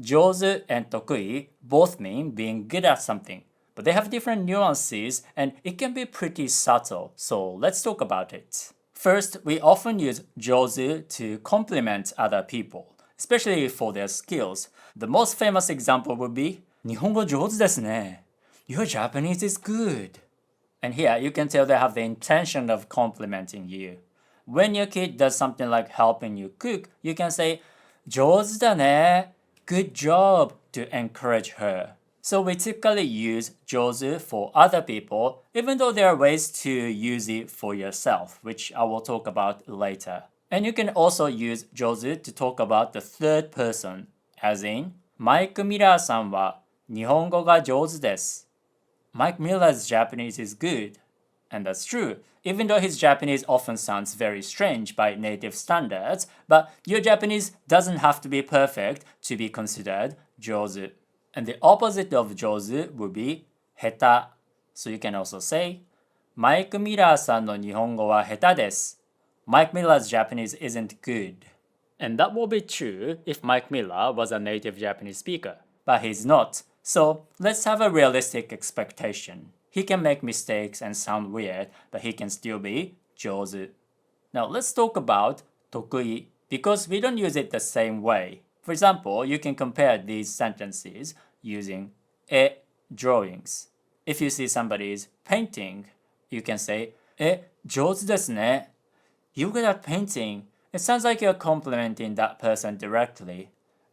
Jouzu and Tokui both mean being good at something, but they have different nuances and it can be pretty subtle, so let's talk about it. First, we often use Jouzu to compliment other people, especially for their skills. The most famous example would be 日本語上手ですね. Your Japanese is good. And here you can tell they have the intention of complimenting you. When your kid does something like helping you cook, you can say 上手だね. Good job to encourage her. So we typically use jozu for other people, even though there are ways to use it for yourself, which I will talk about later. And you can also use jozu to talk about the third person, as in, Mike Miller さんは日本語が上手です. Mike Miller's Japanese is good. And that's true, even though his Japanese often sounds very strange by native standards, but your Japanese doesn't have to be perfect to be considered jozu. And the opposite of jozu would be 下手. So you can also say, Mike Miller さんの日本語は下手です. Mike Miller's Japanese isn't good. And that will be true if Mike Miller was a native Japanese speaker, but he's not. So let's have a realistic expectation. He can make mistakes and sound weird, but he can still be jozu. Now let's talk about tokui, because we don't use it the same way. For example, you can compare these sentences using drawings. If you see somebody's painting, you can say 上手ですね. You're good at painting. It sounds like you're complimenting that person directly.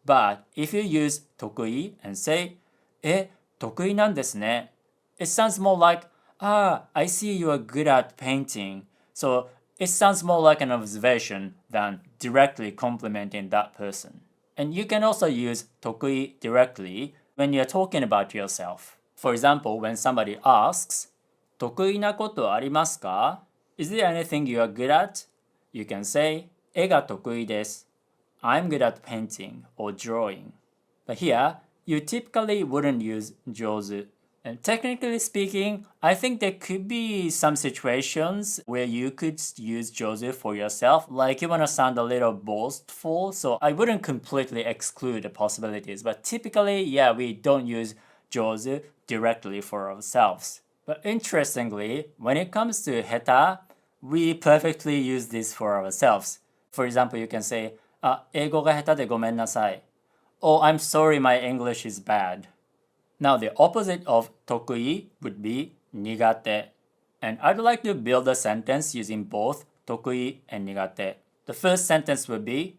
But if you use tokui and say 得意なんですね, it sounds more like, I see you are good at painting. So it sounds more like an observation than directly complimenting that person. And you can also use tokui directly when you're talking about yourself. For example, when somebody asks, 得意なことありますか? Is there anything you are good at? You can say, 絵が得意です. I'm good at painting or drawing. But here, you typically wouldn't use jozu. And technically speaking, I think there could be some situations where you could use jozu for yourself, like you want to sound a little boastful, so I wouldn't completely exclude the possibilities. But typically, yeah, we don't use jozu directly for ourselves. But interestingly, when it comes to heta, we perfectly use this for ourselves. For example, you can say, 英語が下手でごめんなさい. Oh, I'm sorry, my English is bad. Now, the opposite of tokui would be nigate. And I'd like to build a sentence using both tokui and nigate. The first sentence would be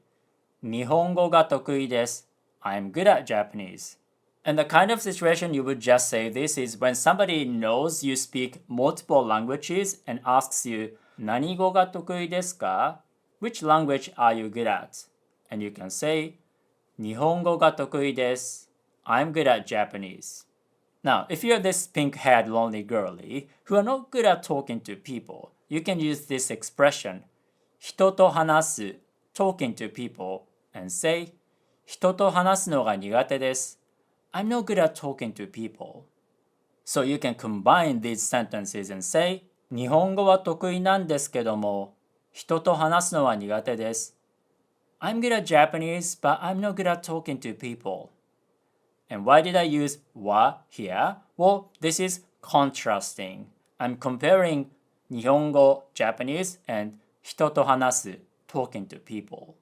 日本語が得意です. I'm good at Japanese. And the kind of situation you would just say this is when somebody knows you speak multiple languages and asks you 何語が得意ですか? Which language are you good at? And you can say 日本語が得意です. I'm good at Japanese. Now, if you're this pink-haired lonely girlie who are not good at talking to people, you can use this expression 人と話す talking to people and say 人と話すのが苦手です. I'm not good at talking to people. So you can combine these sentences and say 日本語は得意なんですけども人と話すのは苦手です. I'm good at Japanese, but I'm not good at talking to people. And why did I use wa here? Well, this is contrasting. I'm comparing 日本語 Japanese and 人と話す talking to people.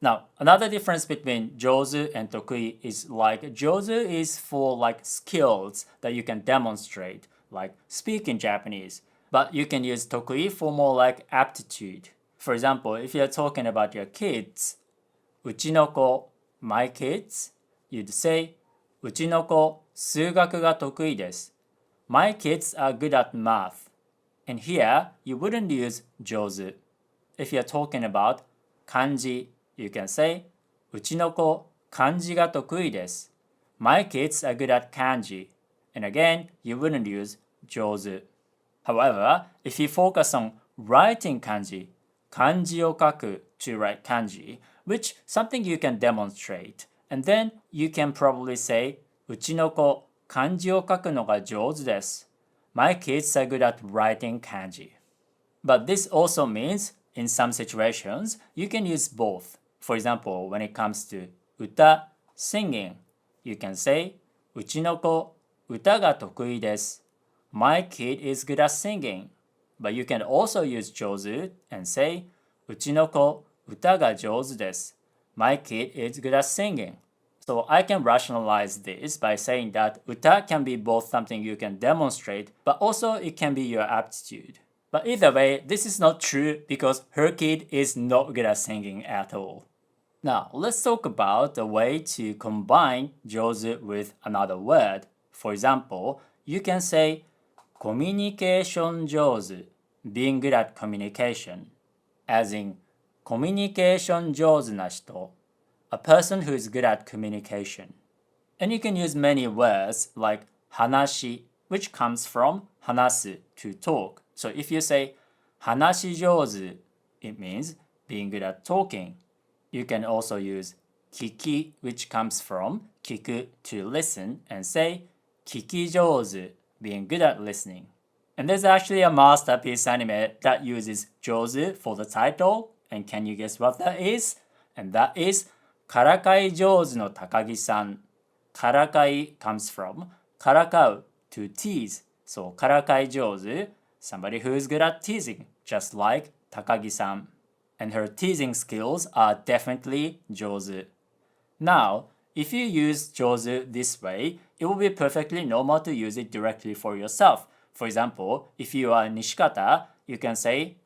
Now, another difference between jozu and tokui is like jozu is for like skills that you can demonstrate, like speaking Japanese. But you can use tokui for more like aptitude. For example, if you're talking about your kids, うちの子, my kids, you'd say, うちの子、数学が得意です. My kids are good at math. And here, you wouldn't use jozu. If you're talking about 漢字, you can say, うちの子、漢字が得意です. My kids are good at kanji. And again, you wouldn't use jozu. However, if you focus on writing kanji, 漢字を書く to write kanji, which something you can demonstrate, and then you can probably say, うちの子、漢字を書くのが上手です. My kids are good at writing kanji. But this also means, in some situations, you can use both. For example, when it comes to 歌 Singing. You can say, うちの子、歌が得意です。My kid is good at singing. But you can also use jozu and say, うちの子、歌が上手です。My kid is good at singing. So I can rationalize this by saying that uta can be both something you can demonstrate, but also it can be your aptitude. But either way, this is not true because her kid is not good at singing at all. Now, let's talk about the way to combine jozu with another word. For example, you can say communication jozu, being good at communication, as in communication jozu na hito, a person who is good at communication. And you can use many words like hanashi, which comes from hanasu, to talk. So if you say hanashi jozu, it means being good at talking. You can also use kiki, which comes from kiku, to listen, and say kiki jozu, being good at listening. And there's actually a masterpiece anime that uses jozu for the title. And can you guess what that is? And that is Karakai Jouzu no Takagi-san. Karakai comes from karakau, to tease. So Karakai Jouzu, somebody who is good at teasing, just like Takagi-san. And her teasing skills are definitely jozu. Now, if you use jozu this way, it will be perfectly normal to use it directly for yourself. For example, if you are Nishikata, you can say,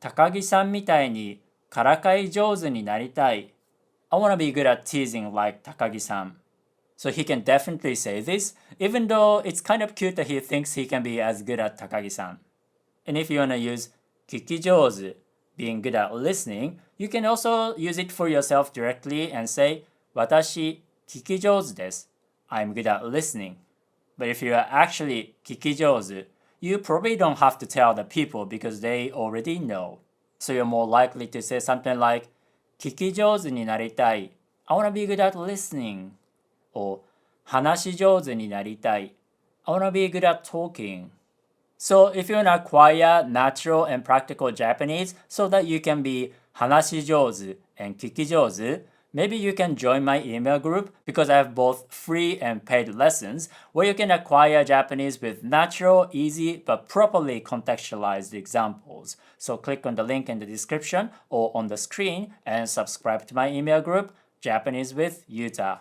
Takagi-san みたいにからかい上手になりたい. I want to be good at teasing like Takagi-san. So he can definitely say this, even though it's kind of cute that he thinks he can be as good at Takagi-san. And if you want to use kikijozu, being good at listening, you can also use it for yourself directly and say, 私、聞き上手です. I'm good at listening. But if you are actually 聞き上手, you probably don't have to tell the people because they already know. So you're more likely to say something like, 聞き上手になりたい. I want to be good at listening. Or 話し上手になりたい. I want to be good at talking. So if you want to acquire natural and practical Japanese so that you can be 話し上手 and 聞き上手, maybe you can join my email group because I have both free and paid lessons where you can acquire Japanese with natural, easy, but properly contextualized examples. So click on the link in the description or on the screen and subscribe to my email group, Japanese with Yuta.